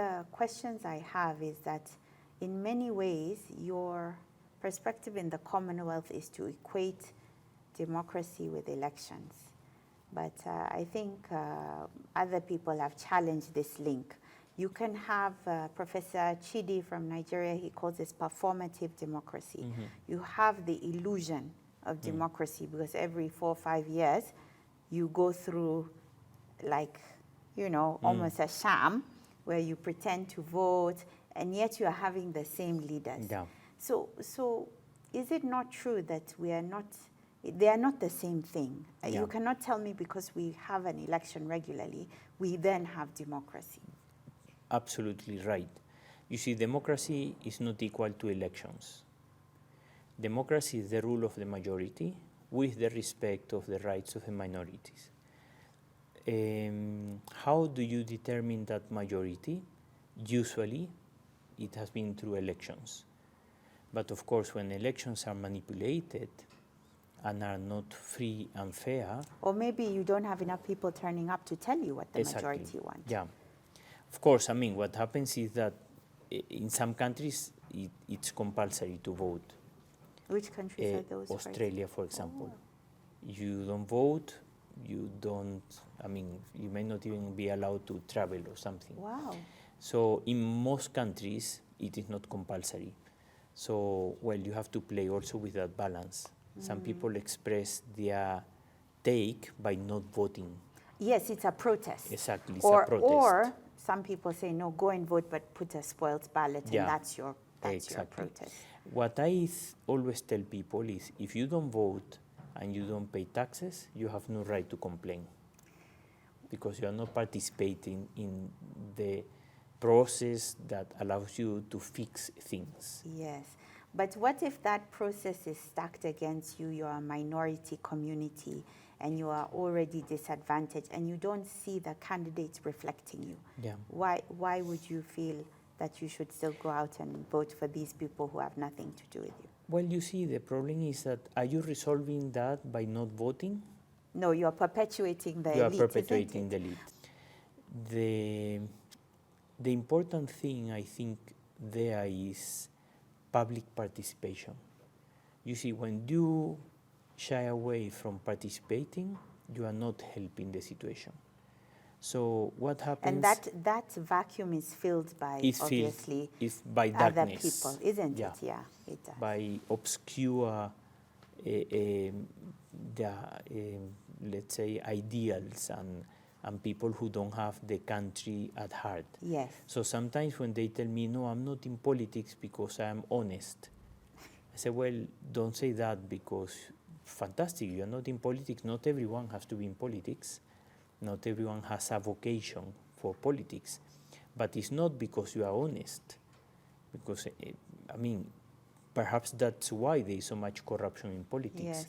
the questions I have is that in many ways, your perspective in the Commonwealth is to equate democracy with elections. But I think other people have challenged this link. You can have Professor Chidi from Nigeria, he calls this performative democracy. Mm-hmm. You have the illusion of democracy because every 4 or 5 years, you go through like, almost a sham where you pretend to vote and yet you are having the same leaders. Yeah. So is it not true that they are not the same thing? Yeah. You cannot tell me because we have an election regularly, we then have democracy. Absolutely right. You see, democracy is not equal to elections. Democracy is the rule of the majority with the respect of the rights of the minorities. How do you determine that majority? Usually, it has been through elections. But of course, when elections are manipulated and are not free and fair... Or maybe you don't have enough people turning up to tell you what the Exactly. majority want. Yeah. Of course, what happens is that in some countries, it's compulsory to vote. Which countries are those? Australia, for example. You don't vote, you may not even be allowed to travel or something. Wow. So in most countries, it is not compulsory. So, you have to play also with that balance. Some people express their take by not voting. Yes, it's a protest. Exactly, it's a protest. Or some people say, no, go and vote, but put a spoiled ballot, and that's your protest. What I always tell people is, if you don't vote and you don't pay taxes, you have no right to complain, because you are not participating in the process that allows you to fix things. Yes. But what if that process is stacked against you, you're a minority community, and you are already disadvantaged, and you don't see the candidates reflecting you? Yeah. Why would you feel that you should still go out and vote for these people who have nothing to do with you? Well, you see, the problem is that, are you resolving that by not voting? No, you are perpetuating the elite, You are perpetuating the elite. The important thing, I think, there is public participation. You see, when you shy away from participating, you are not helping the situation. So what happens? And that vacuum is filled by, obviously, by other darkness. people, isn't Yeah. it? Yeah, it does. By obscure, let's say, ideals and people who don't have the country at heart. Yes. So sometimes when they tell me, no, I'm not in politics because I'm honest, I say, well, don't say that, because fantastic, you're not in politics. Not everyone has to be in politics. Not everyone has a vocation for politics. But it's not because you are honest. Because, perhaps that's why there is so much corruption in politics. Yes.